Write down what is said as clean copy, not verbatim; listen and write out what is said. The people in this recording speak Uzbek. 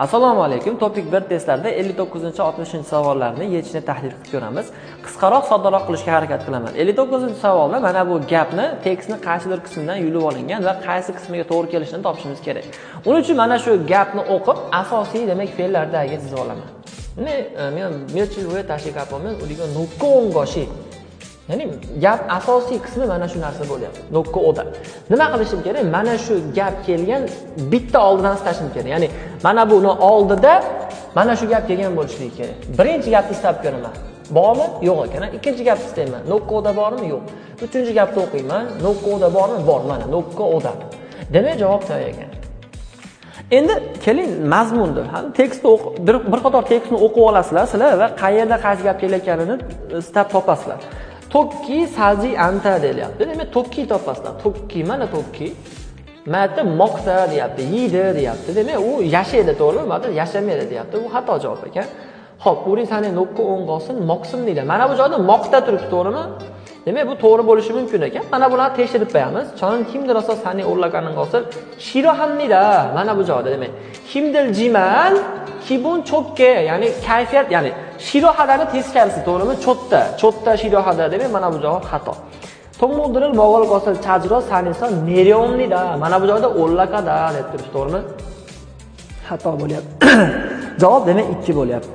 Assalomu alaykum. Topik 1 testlarda 59-60 savollarni yechishni tahlil qilib ko'ramiz. Qisqaroq, soddaroq qilishga harakat qilaman. 59-savolda mana bu gapni tekstni qaysidir qismidan yulib olingan va qaysi qismiga to'g'ri kelishini topishimiz kerak. Uning uchun mana shu gapni o'qib, asosiy demak fe'llardagiga chiza olaman. Men melchiroye tashikapman, uliga nukongoshi. Ya'ni gap asosiy qismi mana shu narsa bo'lyapti. Nokko oda. Nima qilishim kerak? Mana shu gap kelgan bitta oldidan istashim kerak. Ya'ni mana buni oldida mana shu gap kelgan bo'lishligi kerak. Birinchi gapni istab ko'raman. Bormi? Yo'q ekan. Ikkinchi gapni istayman. Nokko oda bormi? Yo'q. Uchinchi gapni o'qiyman. Nokko oda bormi? Bor. Mana nokko oda. Demak, javob tayyor ekan. Endi keling mazmundir. Tekstni bir qator tekstni o'qib olasizlar sizlar va qayerda qaysi gap kelayotganini istab topasizlar. Tokki salji anta deyapti. Demak, tokki topasizlar. Tokki mana tokki. Mana moqta deyapti, yeydi deyapti. Demak, u yashaydi, to'g'rimi? Mana yashamaydi deyapti. Bu xato javob ekan. Xo'p, uning sani nokko o'ng'osin moqsin deydi. Mana bu joyda moqta turibdi, to'g'rimi? Demak, bu to'g'ri bo'lishi mumkin ekan. Mana bularni tekshirib qo'yamiz. Chon kimdir asos sani o'rlaganing qolsin. Shirohanmida mana bu joyda demak. Kimdir jiman, kibun chokke, ya'ni kayfiyat, ya'ni shirohadani teskarisi, to'g'rimi? Chotta shirohada demak, mana bu javob xato. To'ng'ildiril mog'ol qolsin chajro sanison neriyomnida. Mana bu joyda o'rlakada deb turish, to'g'rimi? Xato bo'lyapti. Javob demak 2 bo'lyapti.